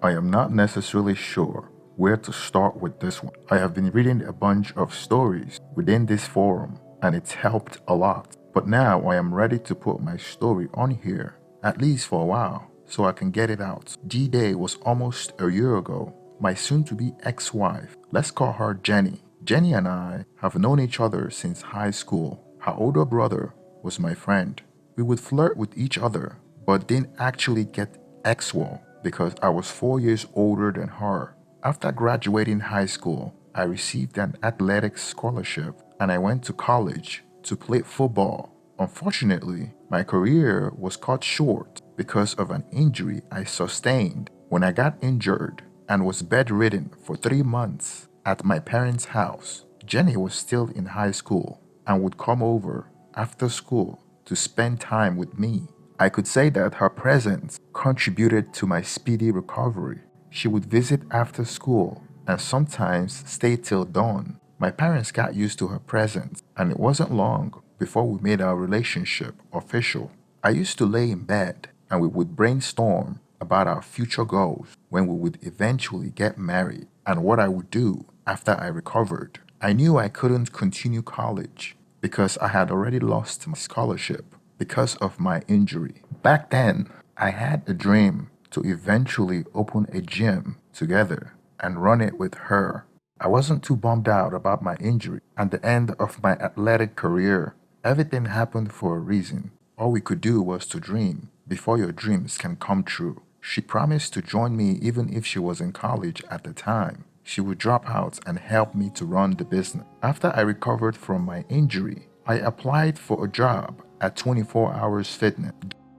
I am not necessarily sure where to start with this one. I have been reading a bunch of stories within this forum and it's helped a lot. But now I am ready to put my story on here, at least for a while, so I can get it out. D-Day was almost a year ago. My soon-to-be ex-wife, let's call her Jenny. Jenny and I have known each other since high school. Her older brother was my friend. We would flirt with each other, but didn't actually get ex-wall because I was 4 years older than her. After graduating high school, I received an athletics scholarship and I went to college to play football. Unfortunately, my career was cut short because of an injury I sustained when I got injured and was bedridden for 3 months at my parents' house. Jenny was still in high school and would come over after school to spend time with me. I could say that her presence contributed to my speedy recovery. She would visit after school and sometimes stay till dawn. My parents got used to her presence, and it wasn't long before we made our relationship official. I used to lay in bed and we would brainstorm about our future goals when we would eventually get married and what I would do after I recovered. I knew I couldn't continue college because I had already lost my scholarship because of my injury. Back then, I had a dream to eventually open a gym together and run it with her. I wasn't too bummed out about my injury and the end of my athletic career. Everything happened for a reason. All we could do was to dream before your dreams can come true. She promised to join me even if she was in college at the time. She would drop out and help me to run the business. After I recovered from my injury, I applied for a job at 24 Hours Fitness.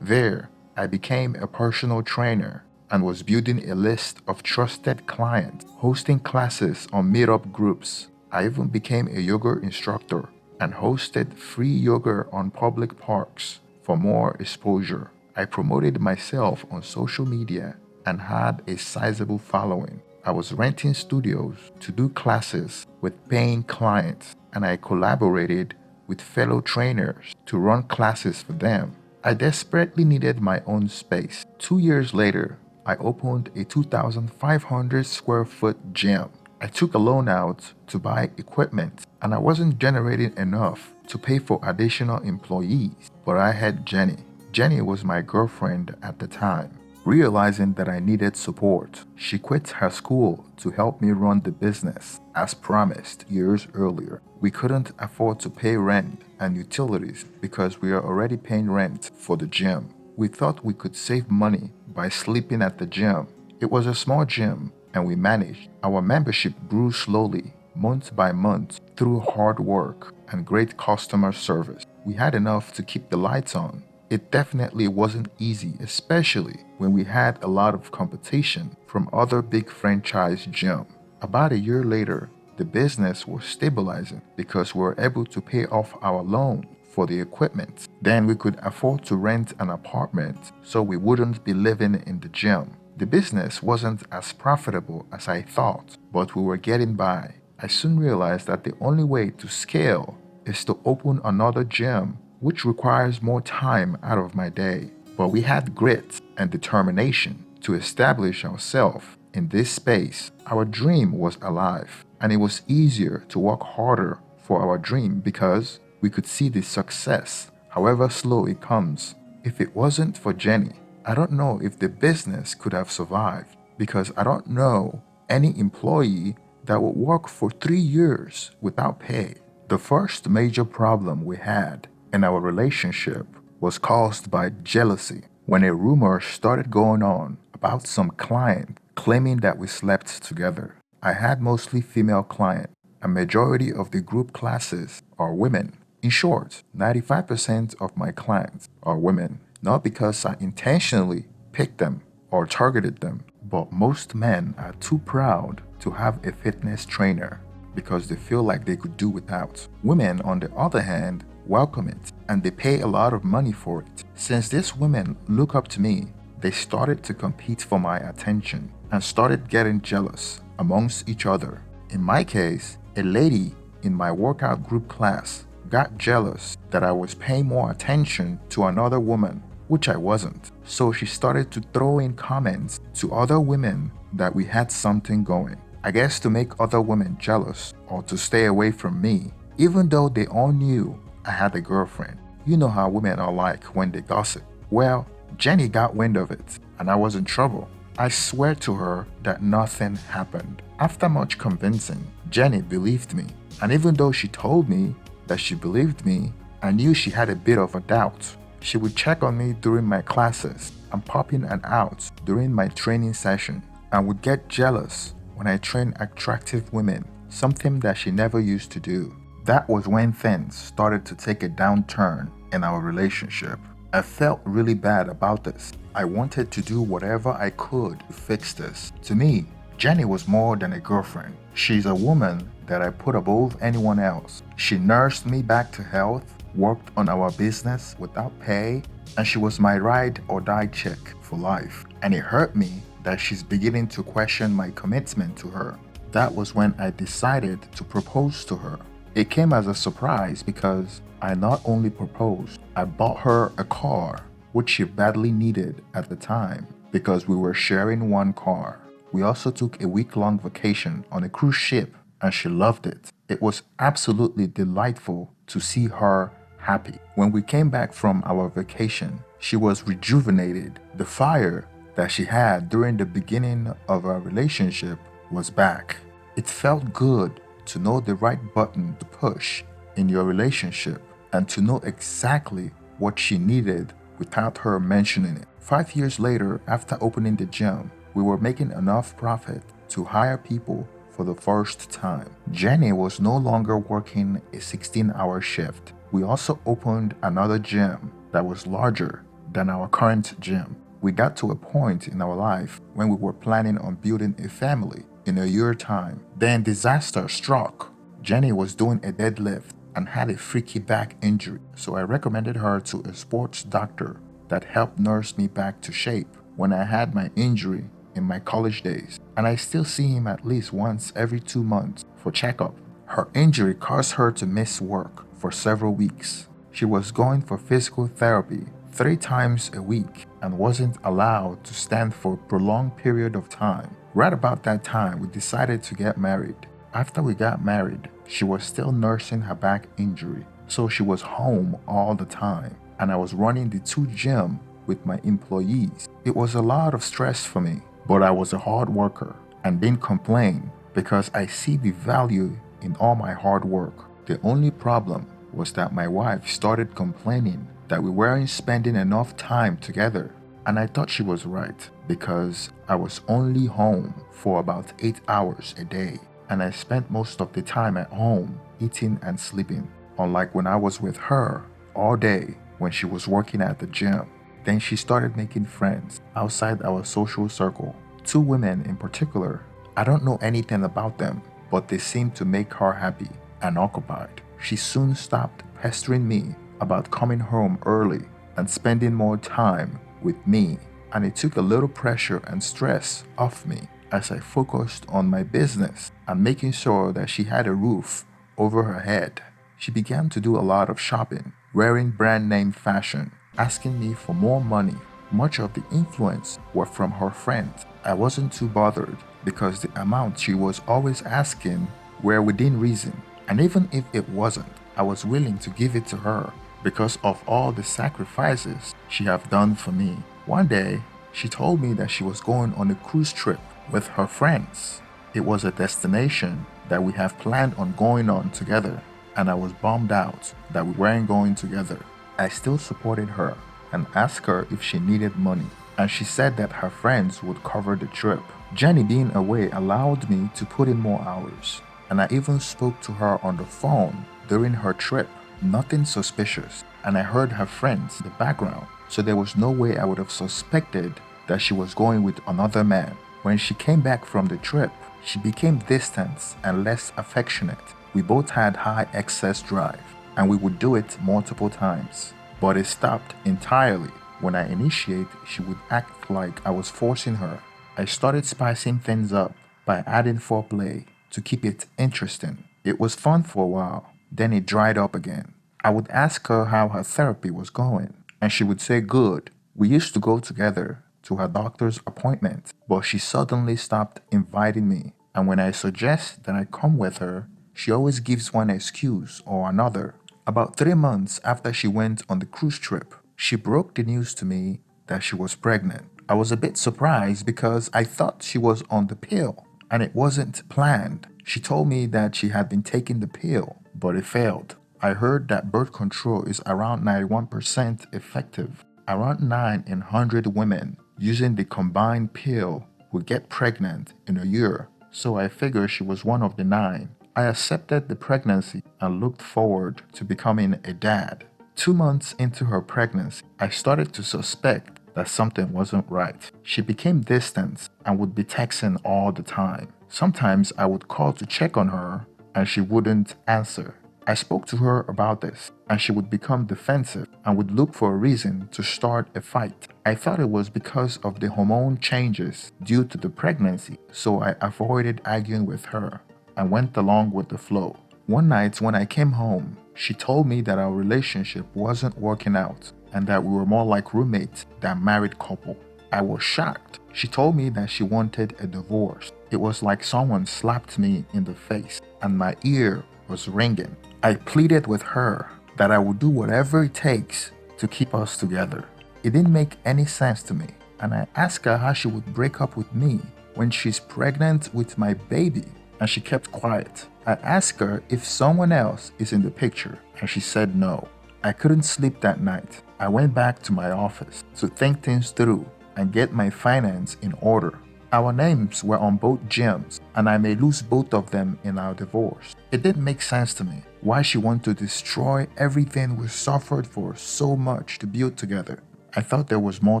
There, I became a personal trainer and was building a list of trusted clients, hosting classes on meetup groups. I even became a yoga instructor and hosted free yoga on public parks for more exposure. I promoted myself on social media and had a sizable following. I was renting studios to do classes with paying clients, and I collaborated with fellow trainers to run classes for them. I desperately needed my own space. 2 years later, I opened a 2,500 square foot gym. I took a loan out to buy equipment and I wasn't generating enough to pay for additional employees, but I had Jenny. Jenny was my girlfriend at the time. Realizing that I needed support, she quit her school to help me run the business as promised years earlier. We couldn't afford to pay rent and utilities because we are already paying rent for the gym. We thought we could save money by sleeping at the gym. It was a small gym and we managed. Our membership grew slowly, month by month, through hard work and great customer service. We had enough to keep the lights on. It definitely wasn't easy, especially when we had a lot of competition from other big franchise gyms. About a year later, the business was stabilizing because we were able to pay off our loan for the equipment. Then we could afford to rent an apartment so we wouldn't be living in the gym. The business wasn't as profitable as I thought, but we were getting by. I soon realized that the only way to scale is to open another gym, which requires more time out of my day. But we had grit and determination to establish ourselves in this space. Our dream was alive, and it was easier to work harder for our dream because we could see the success, however slow it comes. If it wasn't for Jenny, I don't know if the business could have survived because I don't know any employee that would work for 3 years without pay. The first major problem we had in our relationship was caused by jealousy when a rumor started going on about some client claiming that we slept together. I had mostly female clients. A majority of the group classes are women. In short, 95% of my clients are women, not because I intentionally picked them or targeted them, but most men are too proud to have a fitness trainer because they feel like they could do without. Women, on the other hand, welcome it and they pay a lot of money for it. Since these women look up to me, they started to compete for my attention and started getting jealous amongst each other. In my case, a lady in my workout group class got jealous that I was paying more attention to another woman, which I wasn't. So she started to throw in comments to other women that we had something going. I guess to make other women jealous or to stay away from me, even though they all knew I had a girlfriend. You know how women are like when they gossip. Well, Jenny got wind of it, and I was in trouble. I swear to her that nothing happened. After much convincing, Jenny believed me. And even though she told me that she believed me, I knew she had a bit of a doubt. She would check on me during my classes and pop in and out during my training session, and would get jealous when I trained attractive women, something that she never used to do. That was when things started to take a downturn in our relationship. I felt really bad about this. I wanted to do whatever I could to fix this. To me, Jenny was more than a girlfriend. She's a woman that I put above anyone else. She nursed me back to health, worked on our business without pay, and she was my ride or die chick for life. And it hurt me that she's beginning to question my commitment to her. That was when I decided to propose to her. It came as a surprise because I not only proposed, I bought her a car, which she badly needed at the time because we were sharing one car. We also took a week-long vacation on a cruise ship, and she loved it. It was absolutely delightful to see her happy. When we came back from our vacation, she was rejuvenated. The fire that she had during the beginning of our relationship was back. It felt good to know the right button to push in your relationship and to know exactly what she needed without her mentioning it. 5 years later, after opening the gym, we were making enough profit to hire people for the first time. Jenny was no longer working a 16-hour shift. We also opened another gym that was larger than our current gym. We got to a point in our life when we were planning on building a family in a year's time. Then disaster struck. Jenny was doing a deadlift and had a freaky back injury, so I recommended her to a sports doctor that helped nurse me back to shape when I had my injury in my college days, and I still see him at least once every 2 months for checkup. Her injury caused her to miss work for several weeks. She was going for physical therapy 3 times a week and wasn't allowed to stand for a prolonged period of time. Right about that time, we decided to get married. After we got married, she was still nursing her back injury, so she was home all the time, and I was running the 2 gyms with my employees. It was a lot of stress for me, but I was a hard worker and didn't complain because I see the value in all my hard work. The only problem was that my wife started complaining that we weren't spending enough time together, and I thought she was right because I was only home for about 8 hours a day, and I spent most of the time at home eating and sleeping, unlike when I was with her all day when she was working at the gym. Then she started making friends outside our social circle. 2 women in particular. I don't know anything about them, but they seemed to make her happy and occupied. She soon stopped pestering me about coming home early and spending more time with me, and it took a little pressure and stress off me as I focused on my business and making sure that she had a roof over her head. She began to do a lot of shopping, wearing brand name fashion, asking me for more money. Much of the influence were from her friends. I wasn't too bothered because the amount she was always asking were within reason, and even if it wasn't, I was willing to give it to her because of all the sacrifices she have done for me. One day, she told me that she was going on a cruise trip with her friends. It was a destination that we have planned on going on together, and I was bummed out that we weren't going together. I still supported her and asked her if she needed money, and she said that her friends would cover the trip. Jenny being away allowed me to put in more hours, and I even spoke to her on the phone during her trip. Nothing suspicious, and I heard her friends in the background, so there was no way I would have suspected that she was going with another man. When she came back from the trip, she became distant and less affectionate. We both had high excess drive, and we would do it multiple times. But it stopped entirely. When I initiate, she would act like I was forcing her. I started spicing things up by adding foreplay to keep it interesting. It was fun for a while, then it dried up again. I would ask her how her therapy was going, and she would say good, We used to go together to her doctor's appointment, but she suddenly stopped inviting me. And when I suggest that I come with her, she always gives one excuse or another. About 3 months after she went on the cruise trip, she broke the news to me that she was pregnant. I was a bit surprised because I thought she was on the pill and it wasn't planned. She told me that she had been taking the pill, but it failed. I heard that birth control is around 91% effective. Around 9 in 100 women using the combined pill will get pregnant in a year, so I figured she was one of the 9. I accepted the pregnancy and looked forward to becoming a dad. 2 months into her pregnancy, I started to suspect that something wasn't right. She became distant and would be texting all the time. Sometimes I would call to check on her and she wouldn't answer. I spoke to her about this and she would become defensive and would look for a reason to start a fight. I thought it was because of the hormone changes due to the pregnancy, so I avoided arguing with her and went along with the flow. One night when I came home, she told me that our relationship wasn't working out and that we were more like roommates than married couple. I was shocked. She told me that she wanted a divorce. It was like someone slapped me in the face and my ear was ringing. I pleaded with her that I would do whatever it takes to keep us together. It didn't make any sense to me, and I asked her how she would break up with me when she's pregnant with my baby, and she kept quiet. I asked her if someone else is in the picture, and she said no. I couldn't sleep that night. I went back to my office to think things through and get my finance in order. Our names were on both gyms, and I may lose both of them in our divorce. It didn't make sense to me why she wanted to destroy everything we suffered for so much to build together. I thought there was more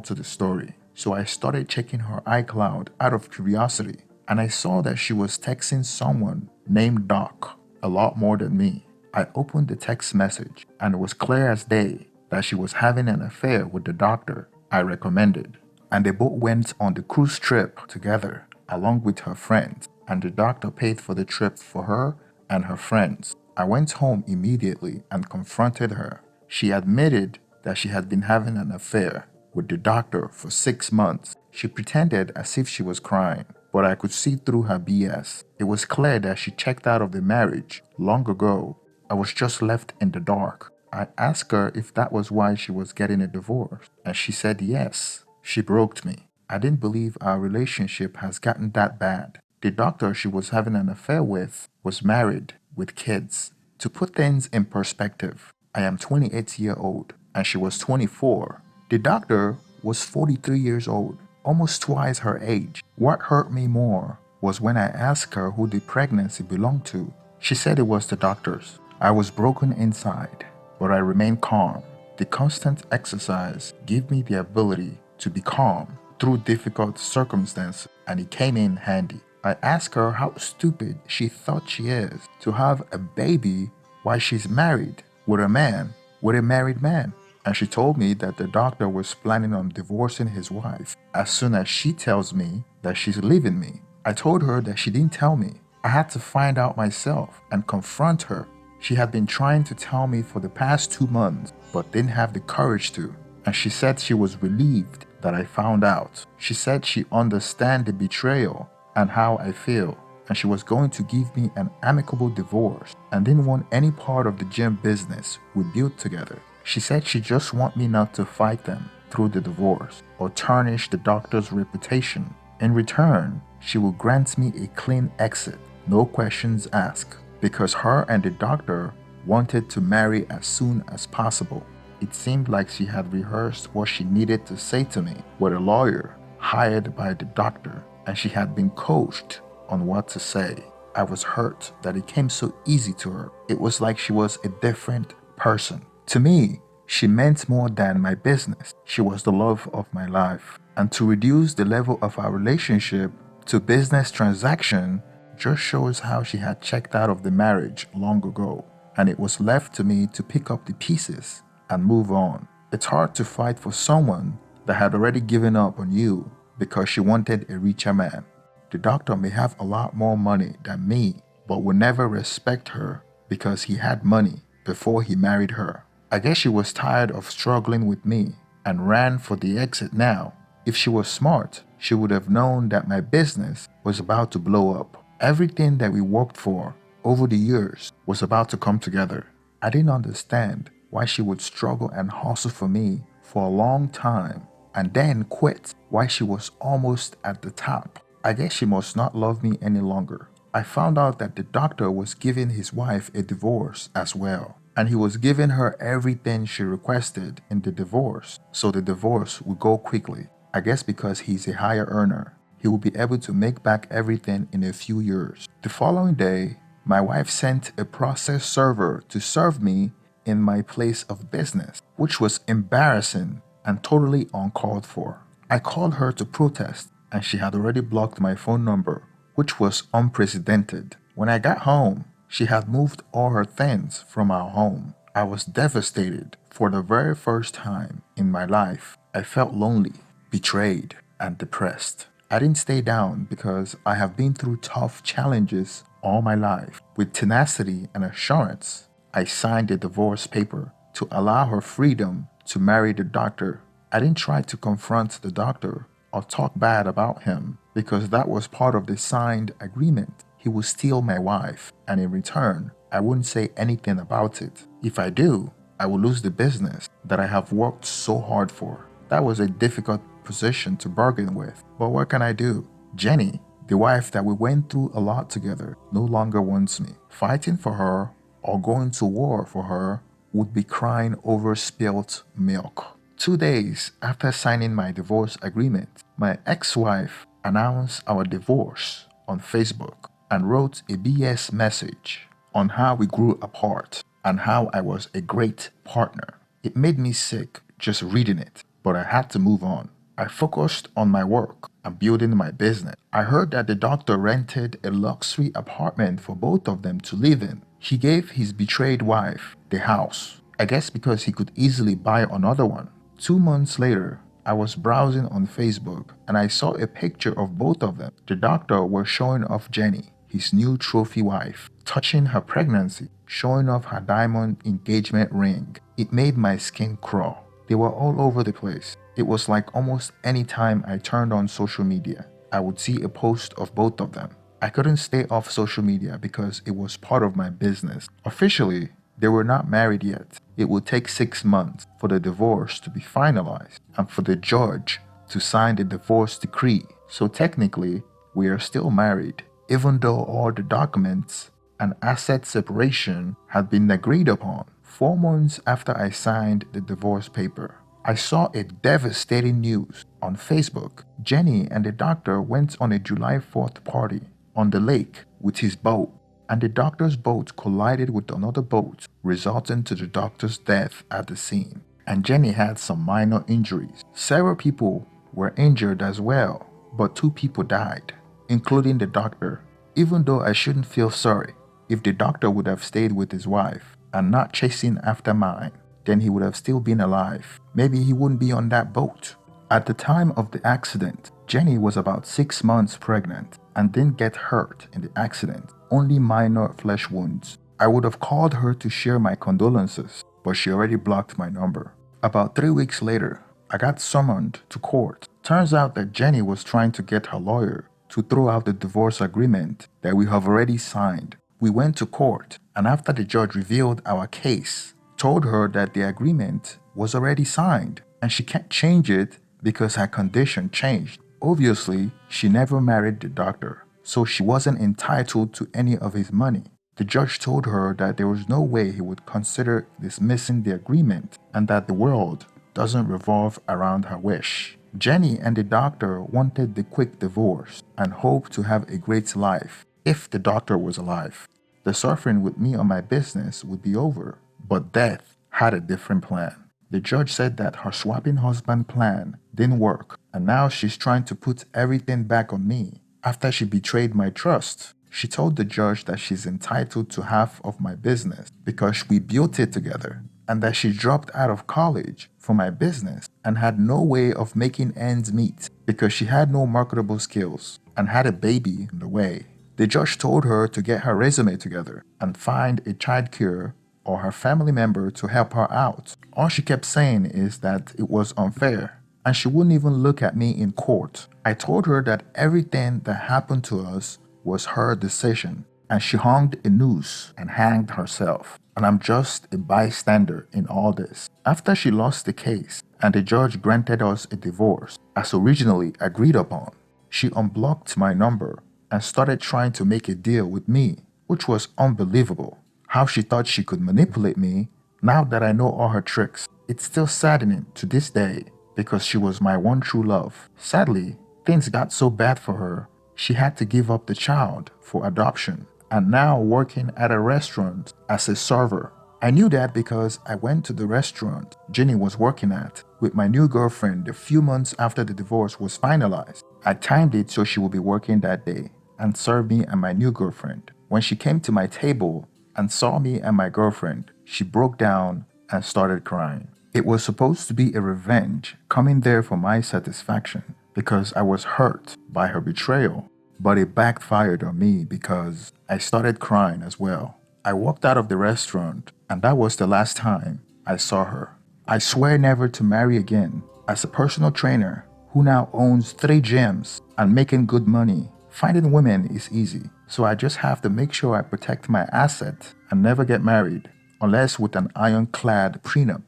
to the story, so I started checking her iCloud out of curiosity, and I saw that she was texting someone named Doc a lot more than me. I opened the text message, and it was clear as day that she was having an affair with the doctor I recommended. And they both went on the cruise trip together, along with her friends, and the doctor paid for the trip for her and her friends. I went home immediately and confronted her. She admitted that she had been having an affair with the doctor for 6 months. She pretended as if she was crying, but I could see through her BS. It was clear that she checked out of the marriage long ago. I was just left in the dark. I asked her if that was why she was getting a divorce, and she said yes. She broke me. I didn't believe our relationship has gotten that bad. The doctor she was having an affair with was married with kids. To put things in perspective, I am 28 years old and she was 24. The doctor was 43 years old, almost twice her age. What hurt me more was when I asked her who the pregnancy belonged to. She said it was the doctor's. I was broken inside, but I remained calm. The constant exercise gave me the ability to be calm through difficult circumstances, and it came in handy. I asked her how stupid she thought she is to have a baby while she's married with a married man. And she told me that the doctor was planning on divorcing his wife as soon as she tells me that she's leaving me. I told her that she didn't tell me. I had to find out myself and confront her. She had been trying to tell me for the past 2 months, but didn't have the courage to. And she said she was relieved that I found out. She said she understands the betrayal and how I feel, and she was going to give me an amicable divorce and didn't want any part of the gym business we built together. She said she just want me not to fight them through the divorce or tarnish the doctor's reputation. In return, she will grant me a clean exit, no questions asked, because her and the doctor wanted to marry as soon as possible. It seemed like she had rehearsed what she needed to say to me with a lawyer hired by the doctor, and she had been coached on what to say. I was hurt that it came so easy to her. It was like she was a different person. To me, she meant more than my business. She was the love of my life. And to reduce the level of our relationship to business transaction just shows how she had checked out of the marriage long ago, and it was left to me to pick up the pieces and move on. It's hard to fight for someone that had already given up on you because she wanted a richer man. The doctor may have a lot more money than me, but would never respect her because he had money before he married her. I guess she was tired of struggling with me and ran for the exit now. If she was smart, she would have known that my business was about to blow up. Everything that we worked for over the years was about to come together. I didn't understand why she would struggle and hustle for me for a long time and then quit while she was almost at the top. I guess she must not love me any longer. I found out that the doctor was giving his wife a divorce as well, and he was giving her everything she requested in the divorce, so the divorce would go quickly. I guess because he's a higher earner, he will be able to make back everything in a few years. The following day, my wife sent a process server to serve me in my place of business, which was embarrassing and totally uncalled for. I called her to protest, and she had already blocked my phone number, which was unprecedented. When I got home, she had moved all her things from our home. I was devastated. For the very first time in my life, I felt lonely, betrayed, and depressed. I didn't stay down because I have been through tough challenges all my life. With tenacity and assurance, I signed a divorce paper to allow her freedom to marry the doctor. I didn't try to confront the doctor or talk bad about him because that was part of the signed agreement. He would steal my wife, and in return, I wouldn't say anything about it. If I do, I will lose the business that I have worked so hard for. That was a difficult position to bargain with, but what can I do? Jenny, the wife that we went through a lot together, no longer wants me. Fighting for her or going to war for her would be crying over spilt milk. 2 days after signing my divorce agreement, my ex-wife announced our divorce on Facebook and wrote a BS message on how we grew apart and how I was a great partner. It made me sick just reading it, but I had to move on. I focused on my work and building my business. I heard that the doctor rented a luxury apartment for both of them to live in. He gave his betrayed wife the house, I guess because he could easily buy another one. 2 months later, I was browsing on Facebook and I saw a picture of both of them. The doctor was showing off Jenny, his new trophy wife, touching her pregnancy, showing off her diamond engagement ring. It made my skin crawl. They were all over the place. It was like almost any time I turned on social media, I would see a post of both of them. I couldn't stay off social media because it was part of my business. Officially, they were not married yet. It would take 6 months for the divorce to be finalized and for the judge to sign the divorce decree. So technically, we are still married, even though all the documents and asset separation had been agreed upon. 4 months after I signed the divorce paper, I saw a devastating news on Facebook. Jenny and the doctor went on a July 4th party on the lake with his boat, and the doctor's boat collided with another boat, resulting to the doctor's death at the scene. And Jenny had some minor injuries. Several people were injured as well, but 2 people died, including the doctor. Even though I shouldn't feel sorry, if the doctor would have stayed with his wife and not chasing after mine, then he would have still been alive. Maybe he wouldn't be on that boat. At the time of the accident, Jenny was about 6 months pregnant and didn't get hurt in the accident, only minor flesh wounds. I would have called her to share my condolences, but she already blocked my number. About 3 weeks later, I got summoned to court. Turns out that Jenny was trying to get her lawyer to throw out the divorce agreement that we have already signed. We went to court, and after the judge revealed our case, told her that the agreement was already signed and she can't change it because her condition changed. Obviously, she never married the doctor, so she wasn't entitled to any of his money. The judge told her that there was no way he would consider dismissing the agreement and that the world doesn't revolve around her wish. Jenny and the doctor wanted the quick divorce and hoped to have a great life if the doctor was alive. The suffering with me on my business would be over, but death had a different plan. The judge said that her swapping husband plan didn't work, and now she's trying to put everything back on me after she betrayed my trust. She told the judge that she's entitled to half of my business because we built it together, and that she dropped out of college for my business and had no way of making ends meet because she had no marketable skills and had a baby on the way. The judge told her to get her resume together and find a childcare or her family member to help her out. All she kept saying is that it was unfair, and she wouldn't even look at me in court. I told her that everything that happened to us was her decision, and she hung a noose and hanged herself. And I'm just a bystander in all this. After she lost the case and the judge granted us a divorce, as originally agreed upon, she unblocked my number and started trying to make a deal with me, which was unbelievable. How she thought she could manipulate me, now that I know all her tricks. It's still saddening to this day because she was my one true love. Sadly, things got so bad for her, she had to give up the child for adoption and now working at a restaurant as a server. I knew that because I went to the restaurant Jenny was working at with my new girlfriend a few months after the divorce was finalized. I timed it so she would be working that day and serve me and my new girlfriend. When she came to my table and saw me and my girlfriend, she broke down and started crying. It was supposed to be a revenge coming there for my satisfaction because I was hurt by her betrayal, but it backfired on me because I started crying as well. I walked out of the restaurant and that was the last time I saw her. I swear never to marry again. As a personal trainer who now owns 3 gyms and making good money, finding women is easy. So I just have to make sure I protect my asset and never get married unless with an ironclad prenup.